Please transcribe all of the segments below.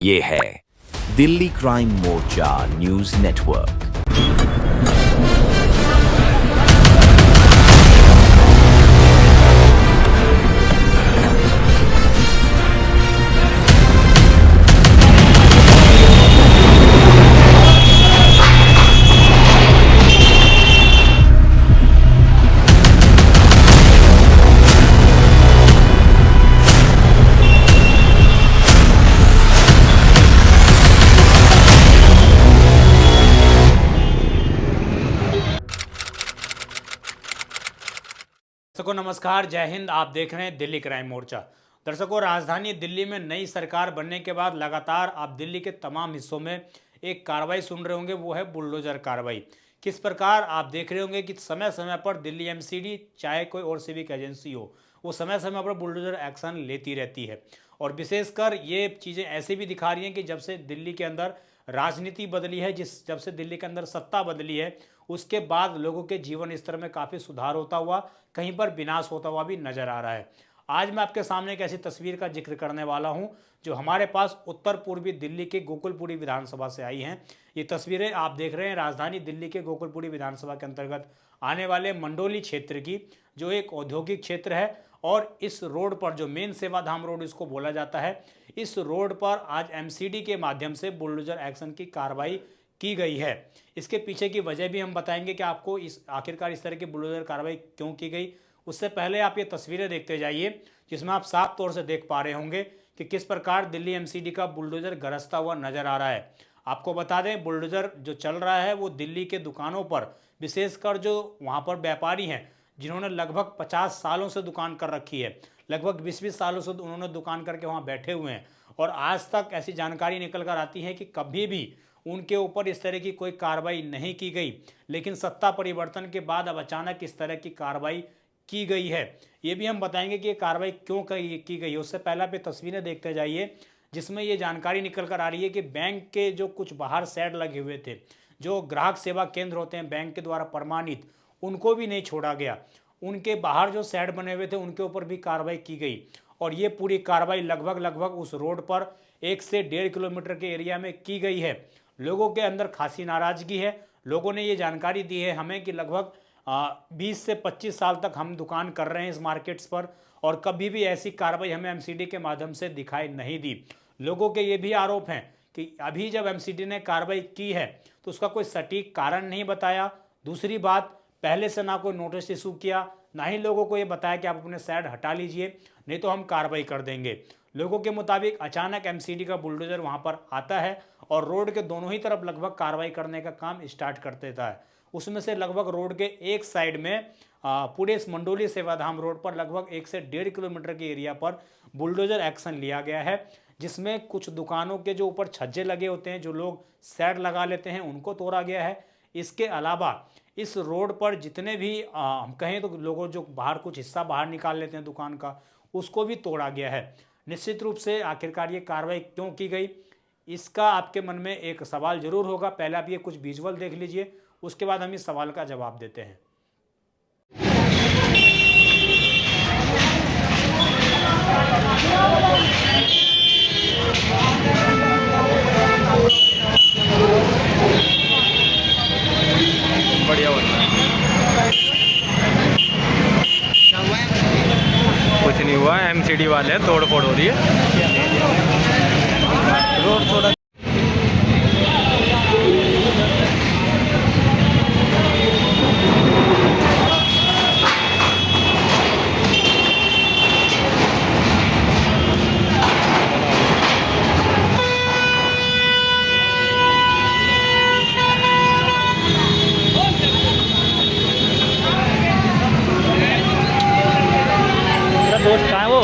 ये है दिल्ली क्राइम मोर्चा news network. दर्शकों नमस्कार, जय हिंद। आप देख रहे हैं दिल्ली क्राइम मोर्चा। दर्शकों, राजधानी दिल्ली में नई सरकार बनने के बाद लगातार आप दिल्ली के तमाम हिस्सों में एक कार्रवाई सुन रहे होंगे, वो है बुलडोजर कार्रवाई। किस प्रकार आप देख रहे होंगे कि समय समय पर दिल्ली एमसीडी चाहे कोई और सिविक एजेंसी हो, वो समय समय पर बुलडोजर एक्शन लेती रहती है। और विशेषकर ये चीज़ें ऐसी भी दिखा रही हैं कि जब से दिल्ली के अंदर राजनीति बदली है, जब से दिल्ली के अंदर सत्ता बदली है, उसके बाद लोगों के जीवन स्तर में काफ़ी सुधार होता हुआ, कहीं पर विनाश होता हुआ भी नजर आ रहा है। आज मैं आपके सामने एक ऐसी तस्वीर का जिक्र करने वाला हूं जो हमारे पास उत्तर पूर्वी दिल्ली के गोकुलपुरी विधानसभा से आई हैं। ये तस्वीरें आप देख रहे हैं राजधानी दिल्ली के गोकुलपुरी विधानसभा के अंतर्गत आने वाले मंडोली क्षेत्र की, जो एक औद्योगिक क्षेत्र है। और इस रोड पर, जो मेन सेवाधाम रोड इसको बोला जाता है, इस रोड पर आज एमसीडी के माध्यम से बुलडोजर एक्शन की कार्रवाई की गई है। इसके पीछे की वजह भी हम बताएंगे कि आपको आखिरकार इस तरह की बुलडोजर कार्रवाई क्यों की गई। उससे पहले आप ये तस्वीरें देखते जाइए, जिसमें आप साफ तौर से देख पा रहे होंगे कि किस प्रकार दिल्ली एमसीडी का बुलडोजर गरजता हुआ नजर आ रहा है। आपको बता दें, बुलडोजर जो चल रहा है वो दिल्ली के दुकानों पर, विशेषकर जो वहाँ पर व्यापारी हैं जिन्होंने लगभग 50 सालों से दुकान कर रखी है, लगभग 20-20 सालों से उन्होंने दुकान करके वहाँ बैठे हुए हैं, और आज तक ऐसी जानकारी निकल कर आती है कि कभी भी उनके ऊपर इस तरह की कोई कार्रवाई नहीं की गई। लेकिन सत्ता परिवर्तन के बाद अब अचानक इस तरह की कार्रवाई की गई है। ये भी हम बताएंगे कि ये कार्रवाई क्यों की गई है। उससे पहले आप ये तस्वीरें देखते जाइए, जिसमें ये जानकारी निकल कर आ रही है कि बैंक के जो कुछ बाहर शेड लगे हुए थे, जो ग्राहक सेवा केंद्र होते हैं बैंक के द्वारा प्रमाणित, उनको भी नहीं छोड़ा गया। उनके बाहर जो शेड बने हुए थे उनके ऊपर भी कार्रवाई की गई। और ये पूरी कार्रवाई लगभग उस रोड पर 1 से 1.5 किलोमीटर के एरिया में की गई है। लोगों के अंदर खासी नाराजगी है। लोगों ने ये जानकारी दी है हमें कि लगभग 20 से 25 साल तक हम दुकान कर रहे हैं इस मार्केट्स पर, और कभी भी ऐसी कार्रवाई हमें एमसीडी के माध्यम से दिखाई नहीं दी। लोगों के ये भी आरोप हैं कि अभी जब एमसीडी ने कार्रवाई की है तो उसका कोई सटीक कारण नहीं बताया। दूसरी बात, पहले से ना कोई नोटिस इशू किया, ना ही लोगों को ये बताया कि आप अपने साइड हटा लीजिए, नहीं तो हम कार्रवाई कर देंगे। लोगों के मुताबिक अचानक एमसीडी का बुलडोजर वहां पर आता है और रोड के दोनों ही तरफ लगभग कार्रवाई करने का काम स्टार्ट कर देता है। उसमें से लगभग रोड के एक साइड में पूरे इस मंडोली सेवाधाम रोड पर लगभग 1 से 1.5 किलोमीटर के एरिया पर बुलडोजर एक्शन लिया गया है, जिसमें कुछ दुकानों के जो ऊपर छज्जे लगे होते हैं, जो लोग शेड लगा लेते हैं, उनको तोड़ा गया है। इसके अलावा इस रोड पर जितने भी हम कहें तो लोगों जो बाहर कुछ हिस्सा बाहर निकाल लेते हैं दुकान का, उसको भी तोड़ा गया है। निश्चित रूप से आखिरकार ये कार्रवाई क्यों की गई, इसका आपके मन में एक सवाल जरूर होगा। पहले आप ये कुछ विजुअल देख लीजिए, उसके बाद हम इस सवाल का जवाब देते हैं। बढ़िया होता है, कुछ नहीं हुआ। एमसीडी वाले हैं, तोड़ फोड़ हो रही है रोड थोड़ा। दोस्त कहाँ है वो?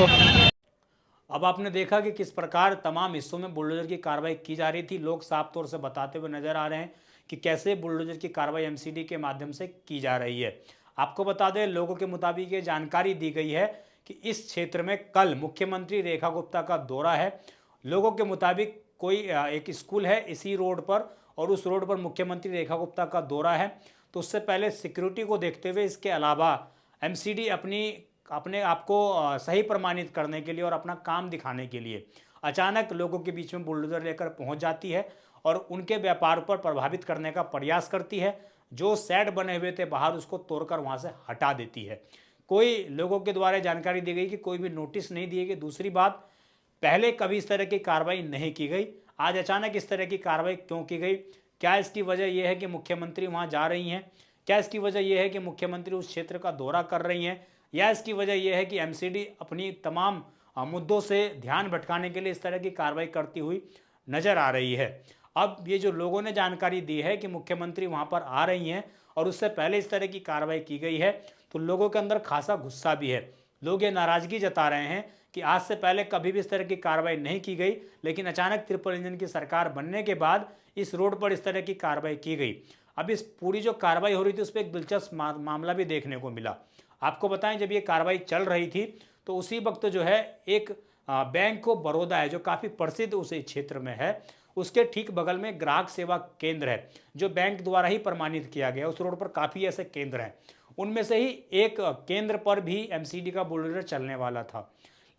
अब आपने देखा कि किस प्रकार तमाम हिस्सों में बुलडोजर की कार्रवाई की जा रही थी। लोग साफ तौर से बताते हुए नजर आ रहे हैं कि कैसे बुलडोजर की कार्रवाई एमसीडी के माध्यम से की जा रही है। आपको बता दें, लोगों के मुताबिक ये जानकारी दी गई है कि इस क्षेत्र में कल मुख्यमंत्री रेखा गुप्ता का दौरा है। लोगों के मुताबिक कोई एक स्कूल है इसी रोड पर, और उस रोड पर मुख्यमंत्री रेखा गुप्ता का दौरा है। तो उससे पहले सिक्योरिटी को देखते हुए, इसके अलावा एमसीडी अपने आप को सही प्रमाणित करने के लिए और अपना काम दिखाने के लिए अचानक लोगों के बीच में बुलडोजर लेकर पहुंच जाती है और उनके व्यापार पर प्रभावित करने का प्रयास करती है। जो शेड बने हुए थे बाहर उसको तोड़कर वहां से हटा देती है। कोई लोगों के द्वारा जानकारी दी गई कि कोई भी नोटिस नहीं दिए गए। दूसरी बात, पहले कभी इस तरह की कार्रवाई नहीं की गई, आज अचानक इस तरह की कार्रवाई क्यों की गई? क्या इसकी वजह यह है कि मुख्यमंत्री वहां जा रही हैं? क्या इसकी वजह यह है कि मुख्यमंत्री उस क्षेत्र का दौरा कर रही हैं? या इसकी वजह यह है कि एमसीडी अपनी तमाम मुद्दों से ध्यान भटकाने के लिए इस तरह की कार्रवाई करती हुई नजर आ रही है? अब ये जो लोगों ने जानकारी दी है कि मुख्यमंत्री वहां पर आ रही हैं और उससे पहले इस तरह की कार्रवाई की गई है, तो लोगों के अंदर खासा गुस्सा भी है। लोग ये नाराजगी जता रहे हैं कि आज से पहले कभी भी इस तरह की कार्रवाई नहीं की गई, लेकिन अचानक ट्रिपल इंजन की सरकार बनने के बाद इस रोड पर इस तरह की कार्रवाई की गई। अब इस पूरी जो कार्रवाई हो रही थी उस पर एक दिलचस्प मामला भी देखने को मिला। आपको बताएं, जब ये कार्रवाई चल रही थी तो उसी वक्त जो है एक बैंक ऑफ बड़ौदा है जो काफ़ी प्रसिद्ध उस क्षेत्र में है, उसके ठीक बगल में ग्राहक सेवा केंद्र है जो बैंक द्वारा ही प्रमाणित किया गया। उस रोड पर काफ़ी ऐसे केंद्र हैं, उनमें से ही एक केंद्र पर भी एमसीडी का बुलडोजर चलने वाला था।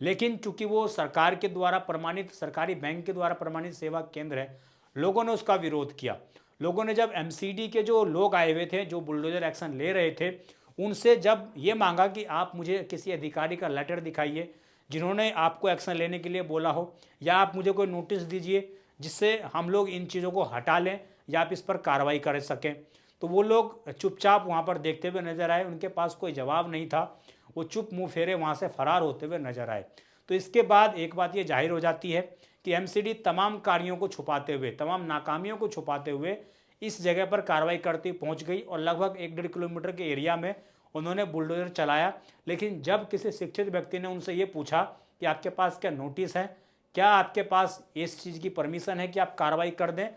लेकिन चूंकि वो सरकार के द्वारा प्रमाणित, सरकारी बैंक के द्वारा प्रमाणित सेवा केंद्र है, लोगों ने उसका विरोध किया। लोगों ने जब एमसीडी के जो लोग आए हुए थे जो बुलडोजर एक्शन ले रहे थे, उनसे जब ये मांगा कि आप मुझे किसी अधिकारी का लेटर दिखाइए जिन्होंने आपको एक्शन लेने के लिए बोला हो, या आप मुझे कोई नोटिस दीजिए जिससे हम लोग इन चीज़ों को हटा लें या आप इस पर कार्रवाई कर सकें, तो वो लोग चुपचाप वहाँ पर देखते हुए नजर आए। उनके पास कोई जवाब नहीं था, वो चुप मुंह फेरे वहाँ से फरार होते हुए नजर आए। तो इसके बाद एक बात ये जाहिर हो जाती है कि एमसीडी तमाम कार्यों को छुपाते हुए, तमाम नाकामियों को छुपाते हुए इस जगह पर कार्रवाई करती पहुँच गई और लगभग 1-1.5 किलोमीटर के एरिया में उन्होंने बुलडोजर चलाया। लेकिन जब किसी शिक्षित व्यक्ति ने उनसे ये पूछा कि आपके पास क्या नोटिस है, क्या आपके पास इस चीज़ की परमिशन है कि आप कार्रवाई कर दें,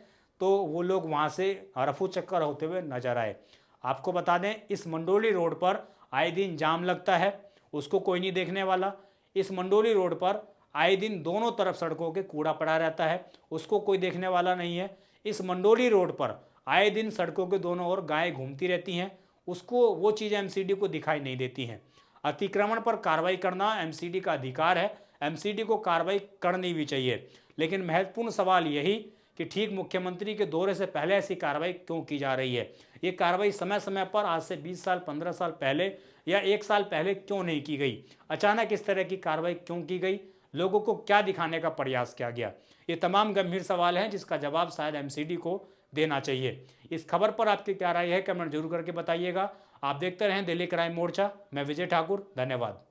तो वो लोग वहाँ से रफू चक्कर होते हुए नजर आए। आपको बता दें, इस मंडोली रोड पर आए दिन जाम लगता है, उसको कोई नहीं देखने वाला। इस मंडोली रोड पर आए दिन दोनों तरफ सड़कों के कूड़ा पड़ा रहता है, उसको कोई देखने वाला नहीं है। इस मंडोली रोड पर आए दिन सड़कों के दोनों ओर गायें घूमती रहती हैं, उसको वो चीज़ एमसीडी को दिखाई नहीं देती हैं। अतिक्रमण पर कार्रवाई करना एमसीडी का अधिकार है, एमसीडी को कार्रवाई करनी भी चाहिए। लेकिन महत्वपूर्ण सवाल यही कि ठीक मुख्यमंत्री के दौरे से पहले ऐसी कार्रवाई क्यों की जा रही है? ये कार्रवाई समय समय पर आज से 20 साल 15 साल पहले या 1 साल पहले क्यों नहीं की गई? अचानक इस तरह की कार्रवाई क्यों की गई? लोगों को क्या दिखाने का प्रयास किया गया? ये तमाम गंभीर सवाल हैं जिसका जवाब शायद एमसीडी को देना चाहिए। इस खबर पर आपकी क्या राय है, कमेंट जरूर करके बताइएगा। आप देखते रहें दिल्ली क्राइम मोर्चा। मैं विजय ठाकुर, धन्यवाद।